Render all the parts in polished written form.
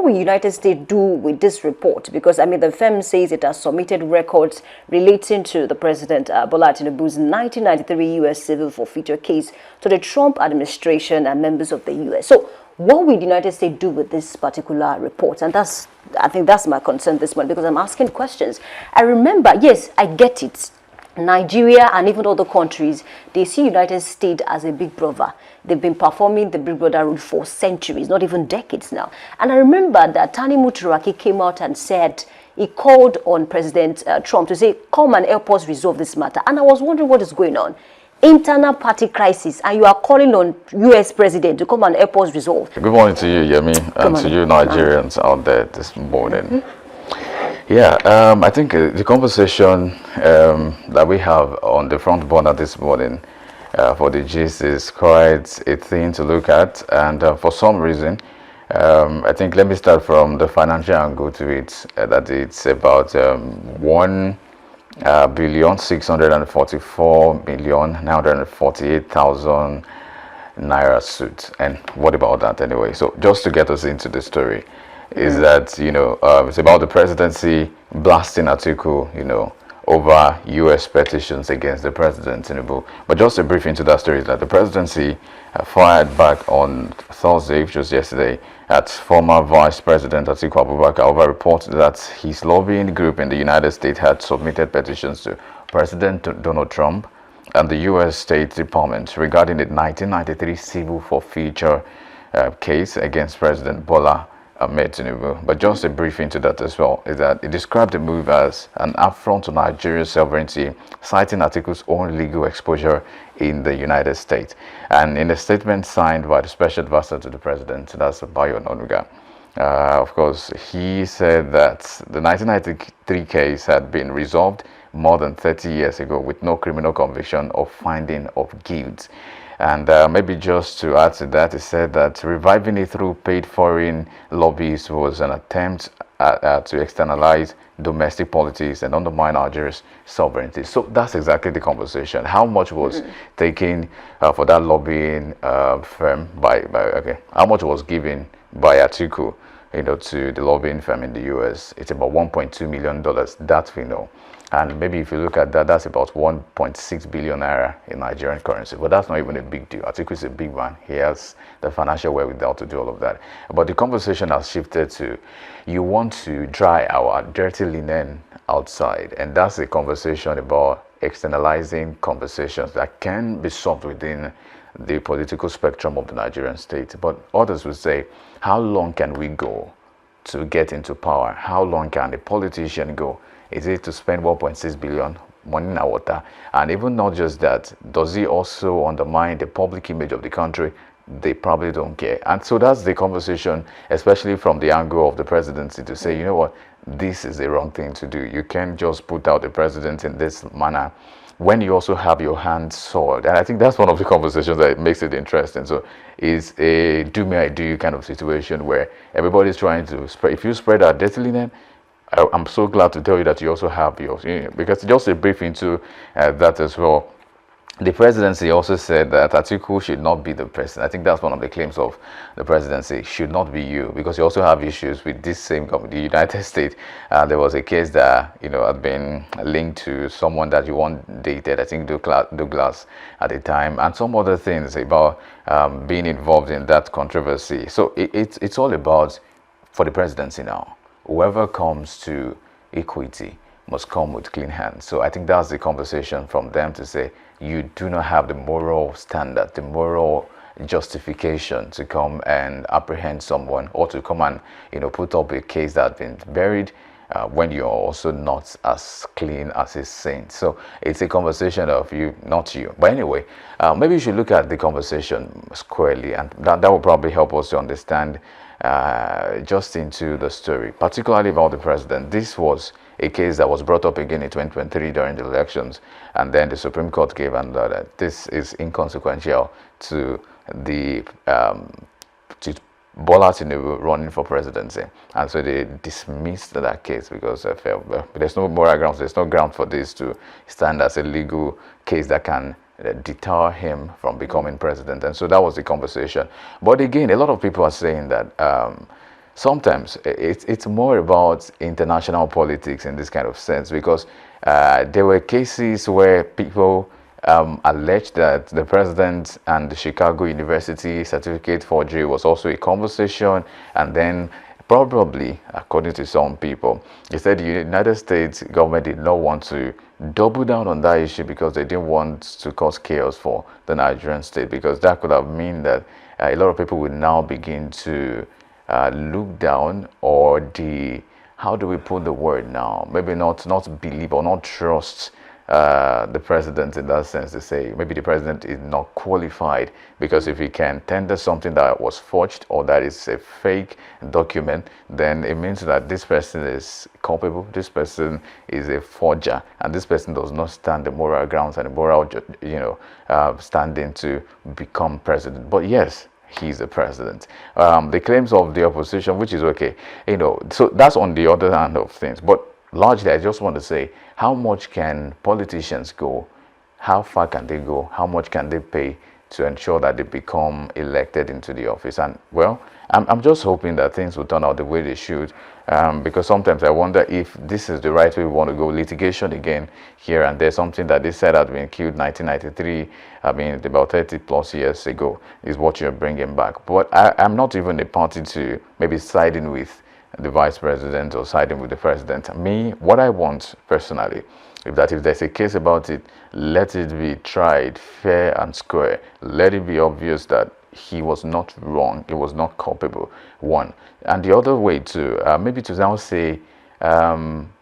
will United States do with this report? Because, I mean, the firm says it has submitted records relating to the President Bola Tinubu's 1993 U.S. civil forfeiture case to the Trump administration and members of the U.S. So what will the United States do with this particular report? And I think that's my concern this morning, because I'm asking questions. I remember, yes, I get it. Nigeria and even other countries, they see United States as a big brother. They've been performing the big brother role for centuries, not even decades now. And I remember that Tani Muturaki came out and said, he called on President Trump to say, come and help us resolve this matter. And I was wondering what is going on. Internal party crisis, and you are calling on U.S. President to come and help us resolve. Good morning to you, Yemi, and to you Nigerians out there this morning. Yeah, I think the conversation that we have on the front burner this morning for the gist is quite a thing to look at, and for some reason, I think let me start from the financial angle to it, that it's about 1,644,948,000 naira suit. And what about that anyway? So just to get us into the story, is that, it's about the presidency blasting Atiku, over U.S. petitions against the president, Tinubu. But just a brief into that story is that the presidency fired back on Thursday, which was yesterday, at former Vice President Atiku Abubakar over reports that his lobbying group in the United States had submitted petitions to President Donald Trump and the U.S. State Department regarding the 1993 civil forfeiture case against President Bola Ahmed Tinubu. But just a brief into that as well is that it described the move as an affront to Nigeria's sovereignty, citing Atiku's own legal exposure in the United States. And in a statement signed by the special advisor to the president, that's Bayo Ononuga, of course, he said that the 1993 case had been resolved more than 30 years ago with no criminal conviction or finding of guilt. And maybe just to add to that, he said that reviving it through paid foreign lobbies was an attempt to externalize domestic politics and undermine Nigeria's sovereignty. So that's exactly the conversation. How much was taken for that lobbying firm how much was given by Atiku, to the lobbying firm in the U.S.? It's about $1.2 million. That we know. And maybe if you look at that, that's about 1.6 billion naira in Nigerian currency. But that's not even a big deal. Atiku is a big man. He has the financial wherewithal to do all of that. But the conversation has shifted to, you want to dry our dirty linen outside. And that's a conversation about externalizing conversations that can be solved within the political spectrum of the Nigerian state. But others would say, how long can we go to get into power? How long can a politician go? Is it to spend 1.6 billion money in our water? And even not just that, does he also undermine the public image of the country? They probably don't care. And so that's the conversation, especially from the angle of the presidency, to say, you know what, this is the wrong thing to do. You can't just put out the president in this manner when you also have your hands soiled. And I think that's one of the conversations that makes it interesting. So it's a do me, I do you kind of situation where everybody's trying to spread. If you spread out dirty linen, I'm so glad to tell you that you also have yours. Because just a brief into that as well. The presidency also said that Atiku should not be the president. I think that's one of the claims of the presidency, should not be you, because you also have issues with this same company, the United States. There was a case that, had been linked to someone that you want dated, I think Douglas at the time, and some other things about being involved in that controversy. So it's all about, for the presidency now, whoever comes to equity must come with clean hands. So I think that's the conversation from them, to say you do not have the moral standard, the moral justification to come and apprehend someone, or to come and put up a case that's been buried when you're also not as clean as is saying. So it's a conversation of you, not you. But anyway, maybe you should look at the conversation squarely, and that will probably help us to understand just into the story, particularly about the president. This was a case that was brought up again in 2023 during the elections, and then the Supreme Court gave an order that this is inconsequential to the to Bola Tinubu running for presidency, and so they dismissed that case because they felt, well, there's no moral grounds, there's no ground for this to stand as a legal case that can deter him from becoming president. And so that was the conversation. But again, a lot of people are saying that sometimes it's more about international politics in this kind of sense, because there were cases where people alleged that the president and the Chicago University certificate forgery was also a conversation, and then probably, according to some people, they said the United States government did not want to double down on that issue because they didn't want to cause chaos for the Nigerian state, because that could have meant that a lot of people would now begin to look down, or how do we put the word now? Maybe not believe or not trust the president, in that sense, to say maybe the president is not qualified, because if he can tender something that was forged or that is a fake document, then it means that this person is culpable, this person is a forger, and this person does not stand the moral grounds and the moral, standing to become president. But yes, he's the president. The claims of the opposition, which is okay, so that's on the other hand of things. But largely, I just want to say, how much can politicians go? How far can they go? How much can they pay to ensure that they become elected into the office? And well, I'm just hoping that things will turn out the way they should, because sometimes I wonder if this is the right way we want to go. Litigation again here and there, something that they said had been killed 1993, I mean about 30 plus years ago, is what you're bringing back. But I'm not even a party to maybe siding with the vice president or siding with the president. Me, what I want personally, if there's a case about it, let it be tried fair and square. Let it be obvious that he was not wrong, he was not culpable, one. And the other way to maybe to now say,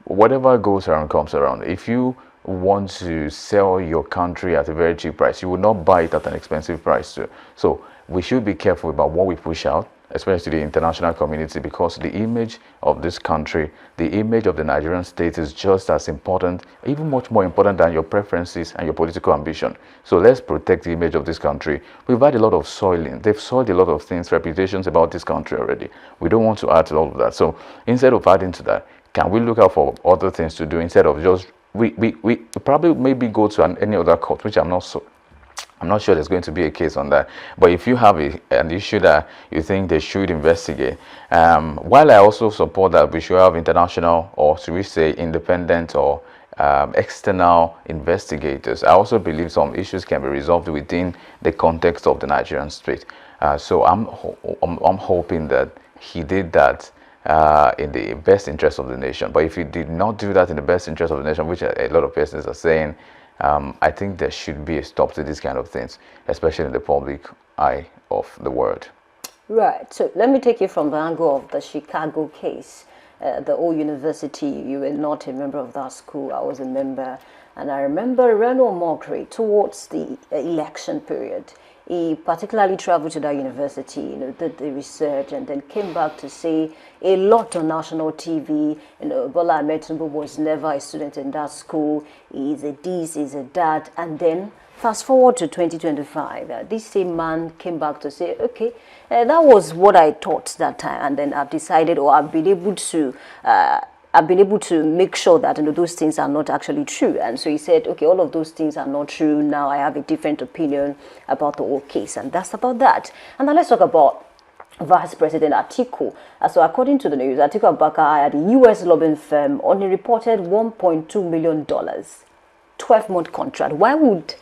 whatever goes around comes around. If you want to sell your country at a very cheap price, you will not buy it at an expensive price too. So we should be careful about what we push out, especially the international community, because the image of this country, the image of the Nigerian state is just as important, even much more important than your preferences and your political ambition. So let's protect the image of this country. We've had a lot of soiling. They've soiled a lot of things, reputations about this country already. We don't want to add to all of that. So instead of adding to that, can we look out for other things to do instead of just, we probably maybe go to any other court, which I'm not sure there's going to be a case on that. But if you have an issue that you think they should investigate, while I also support that we should have international, or should we say independent or external investigators, I also believe some issues can be resolved within the context of the Nigerian state. So I'm hoping that he did that in the best interest of the nation. But if he did not do that in the best interest of the nation, which a lot of persons are saying, I think there should be a stop to these kind of things, especially in the public eye of the world. Right. So let me take you from the angle of the Chicago case. The old university, you were not a member of that school. I was a member. And I remember Reno Mokri, towards the election period, he particularly traveled to that university, did the research, and then came back to say a lot on national TV. Bola Ahmed Tinubu was never a student in that school. He's a this, he's a that. And then fast forward to 2025, this same man came back to say, okay, that was what I thought that time, and then I've decided, or I've been able to make sure that those things are not actually true. And so he said, okay, all of those things are not true. Now I have a different opinion about the whole case, and that's about that. And now let's talk about Vice President Atiku. So according to the news, Atiku Abubakar hired a U.S. lobbying firm on a reported $1.2 million 12-month contract. Why would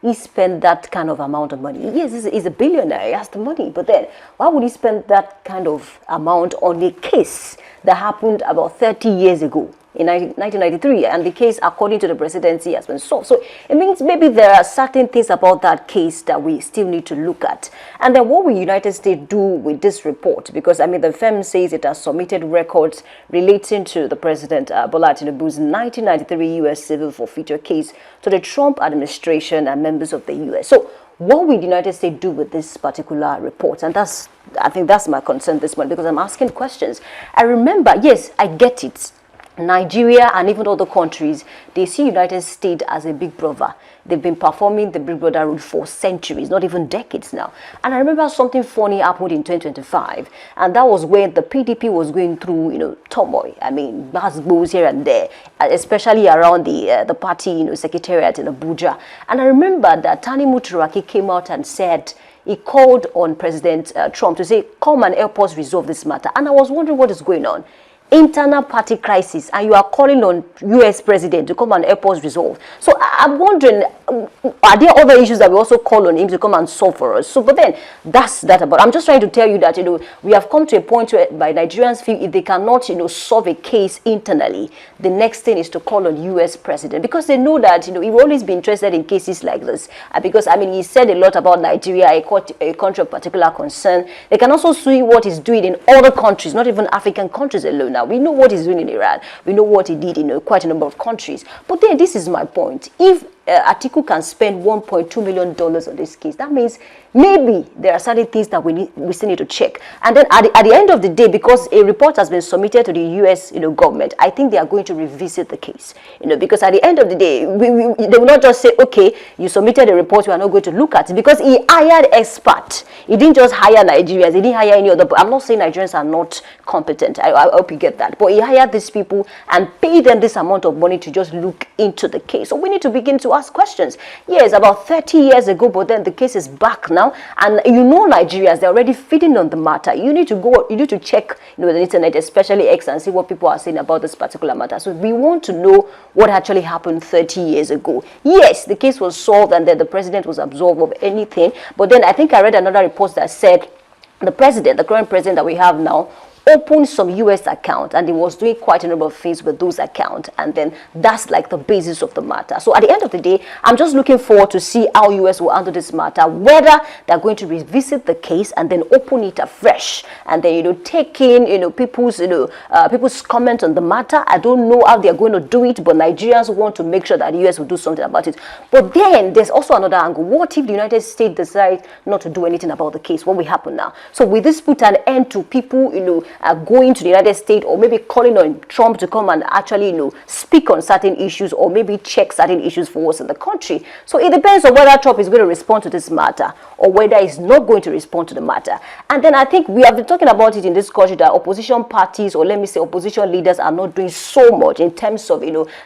he spend that kind of amount of money? Yes, he's a billionaire, he has the money, but then why would he spend that kind of amount on a case that happened about 30 years ago in 1993, and the case, according to the presidency, has been solved? So it means maybe there are certain things about that case that we still need to look at. And then what will the United States do with this report? Because the firm says it has submitted records relating to the President Bola Tinubu's 1993 U.S. civil forfeiture case to the Trump administration and members of the U.S. So what will the United States do with this particular report? And I think that's my concern this morning, because I'm asking questions. I remember, yes, I get it. Nigeria and even other countries, they see United States as a big brother. They've been performing the big brother role for centuries, not even decades now. And I remember something funny happened in 2025, and that was when the PDP was going through, turmoil. Mass goes here and there, especially around the party, secretariat in Abuja. And I remember that Tani Muturaki came out and said, he called on President Trump to say, come and help us resolve this matter. And I was wondering what is going on. Internal party crisis, and you are calling on U.S. president to come and help us resolve. So I'm wondering, are there other issues that we also call on him to come and solve for us? So, but then that's that about. I'm just trying to tell you that, we have come to a point where by Nigerians feel if they cannot, solve a case internally, the next thing is to call on U.S. president, because they know that, he will always be interested in cases like this. Because, I mean, he said a lot about Nigeria, a country of particular concern. They can also see what he's doing in other countries, not even African countries alone. Now, we know what he's doing in Iran. We know what he did in quite a number of countries. But then this is my point. If Atiku can spend $1.2 million on this case, that means maybe there are certain things that we still need to check. And then at the end of the day, because a report has been submitted to the U.S. government, I think they are going to revisit the case. Because at the end of the day, they will not just say, okay, you submitted a report, we are not going to look at it, because he hired experts. He didn't just hire Nigerians, he didn't hire any other. I'm not saying Nigerians are not competent. I hope you get that. But he hired these people and paid them this amount of money to just look into the case. So we need to begin to ask questions. Yes, about 30 years ago, but then the case is back now, and Nigerians, they're already feeding on the matter. You need to check the internet, especially X, and see what people are saying about this particular matter. So we want to know what actually happened 30 years ago. Yes, the case was solved and then the president was absolved of anything, but then I think I read another report that said the current president that we have now, opened some U.S. account, and he was doing quite a number of things with those accounts, and then that's like the basis of the matter. So at the end of the day, I'm just looking forward to see how U.S. will handle this matter, whether they're going to revisit the case and then open it afresh, and then take in people's comment on the matter. I don't know how they're going to do it, but Nigerians want to make sure that the U.S. will do something about it. But then there's also another angle. What if the United States decide not to do anything about the case? What will happen now? So will this put an end to people going to the United States, or maybe calling on Trump to come and actually speak on certain issues, or maybe check certain issues for us in the country? So it depends on whether Trump is going to respond to this matter or whether he's not going to respond to the matter. And then I think we have been talking about it in this country that opposition parties, or let me say opposition leaders, are not doing so much in terms of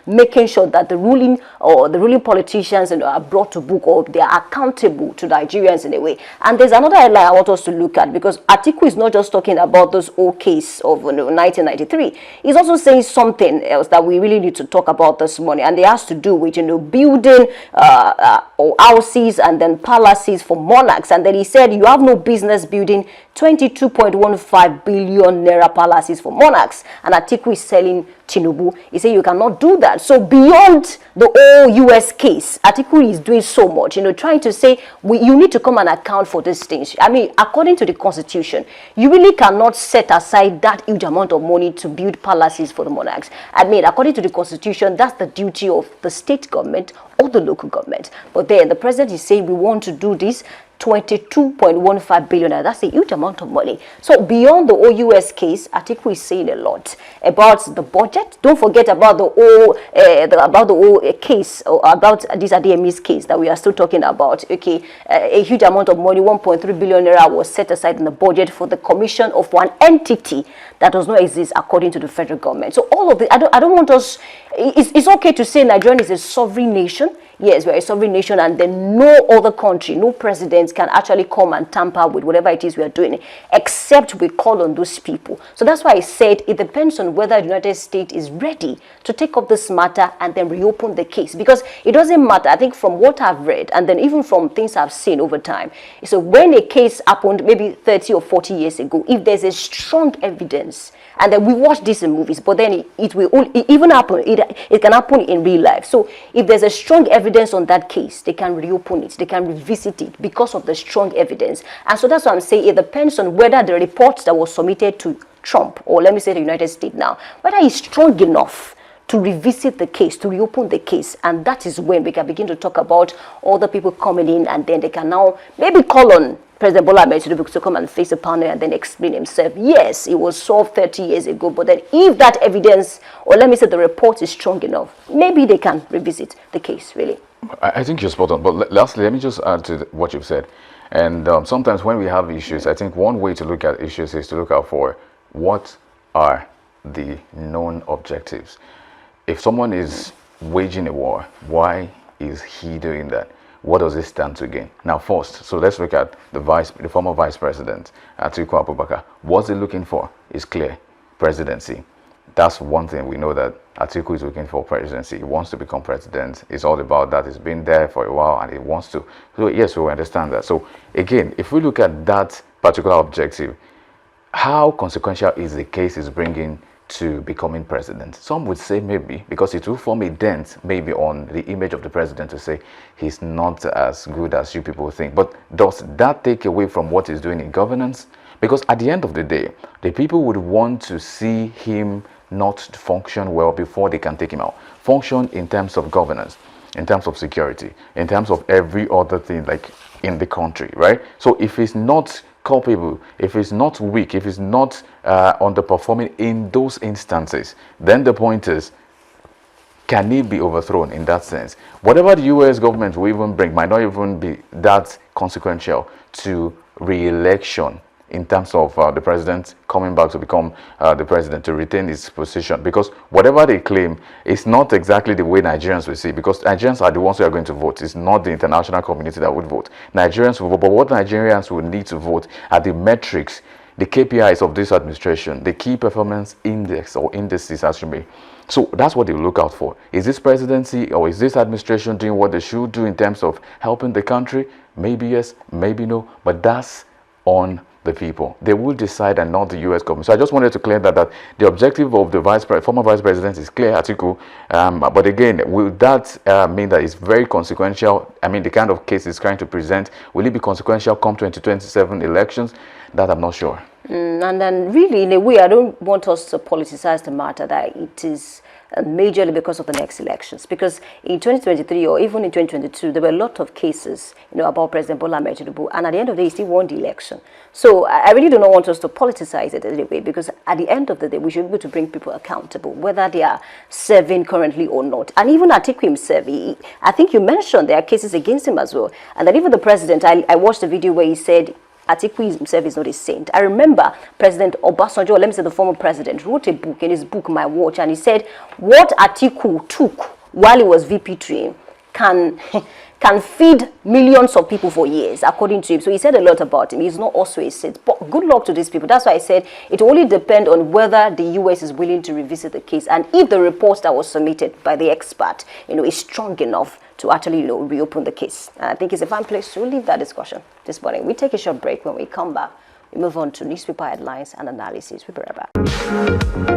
making sure that the ruling politicians are brought to book, or they are accountable to Nigerians in a way. And there's another headline I want us to look at, because Atiku is not just talking about this old case of 1993. He's also saying something else that we really need to talk about this morning, and it has to do with building or houses and then palaces for monarchs. And then he said you have no business building 22.15 billion naira palaces for monarchs, and Atiku is selling Tinubu. He said you cannot do that. So beyond the whole U.S. case, Atiku is doing so much, trying to say you need to come and account for these things. I mean, according to the Constitution, you really cannot set aside that huge amount of money to build palaces for the monarchs. I mean, according to the Constitution, that's the duty of the state government or the local government. But then the president is saying we want to do this 22.15 billion. That's a huge amount of money. So beyond the OUS case, Atiku is saying a lot about the budget. Don't forget about the whole case, or about this ADME's case that we are still talking about. Okay, a huge amount of money, 1.3 billion naira, was set aside in the budget for the commission of one entity that does not exist according to the federal government. So all of it, I don't want us. It's okay to say Nigeria is a sovereign nation. Yes, we are a sovereign nation, and then no other country, no president can actually come and tamper with whatever it is we are doing, except we call on those people. So that's why I said it depends on whether the United States is ready to take up this matter and then reopen the case. Because it doesn't matter, I think from what I've read, and then even from things I've seen over time, so when a case happened maybe 30 or 40 years ago, if there's a strong evidence, and then we watch this in movies, but then it will even happen. It can happen in real life. So if there's a strong evidence on that case, they can reopen it, they can revisit it because of the strong evidence. And so that's what I'm saying. It depends on whether the reports that was submitted to Trump, or let me say the United States now, whether it's strong enough to revisit the case, to reopen the case. And that is when we can begin to talk about all the people coming in, and then they can now maybe call on President Bola Ahmed Tinubu to come and face a panel and then explain himself. Yes, it was solved 30 years ago, but then if that evidence, or let me say the report, is strong enough, maybe they can revisit the case, really. I think you're spot on. But lastly, let me just add to what you've said. And sometimes when we have issues, I think one way to look at issues is to look out for what are the known objectives. If someone is waging a war, why is he doing that? what does it stand to gain? Now, first, so let's look at the former vice president, Atiku Abubakar. What's he looking for? It's clear, presidency. That's one thing we know, that Atiku is looking for presidency. He wants to become president. It's all about that. He's been there for a while and he wants to. So yes, we understand that. So again, if we look at that particular objective, how consequential is the case he's bringing to becoming president? Some would say maybe, because it will form a dent maybe on the image of the president to say he's not as good as you people think. But does that take away from what he's doing in governance? Because at the end of the day, the people would want to see him not function well before they can take him out. Function in terms of governance, in terms of security, in terms of every other thing like in the country, right? So if he's not culpable, if he's not weak, if he's not underperforming in those instances, then the point is, can he be overthrown in that sense? Whatever the US government will even bring might not even be that consequential to re-election in terms of the president coming back to become the president, to retain his position. Because whatever they claim is not exactly the way Nigerians will see, because Nigerians are the ones who are going to vote. It's not the international community that would vote. Nigerians will vote, but what Nigerians will need to vote are the metrics, the KPIs of this administration, the key performance index or indices as you may. So that's what they look out for. Is this presidency or is this administration doing what they should do in terms of helping the country? Maybe yes, maybe no, but that's on the people. They will decide, and not the US government. So I just wanted to clear that the objective of the former vice president is clear, Atiku. But again, will that mean that it's very consequential? I mean, the kind of case it's trying to present, will it be consequential come 2027 elections? That I'm not sure. And then really, in a way, I don't want us to politicize the matter that it is majorly because of the next elections. Because in 2023 or even in 2022, there were a lot of cases, about President Bola Ahmed Tinubu, and at the end of the day, he still won the election. So I really do not want us to politicize it anyway, because at the end of the day, we should be able to bring people accountable, whether they are serving currently or not. And even Atiku himself, I think you mentioned there are cases against him as well. And then even the president, I watched a video where he said Atiku himself is not a saint. I remember President Obasanjo, let me say the former president, wrote a book, in his book, My Watch, and he said what Atiku took while he was VP train can feed millions of people for years, according to him. So he said a lot about him. He's not also a saint. But good luck to these people. That's why I said it only depends on whether the US is willing to revisit the case, and if the report that was submitted by the expert, is strong enough to actually, reopen the case. And I think it's a fine place to leave that discussion this morning. We take a short break. When we come back, we move on to newspaper headlines and analysis. We'll be right back.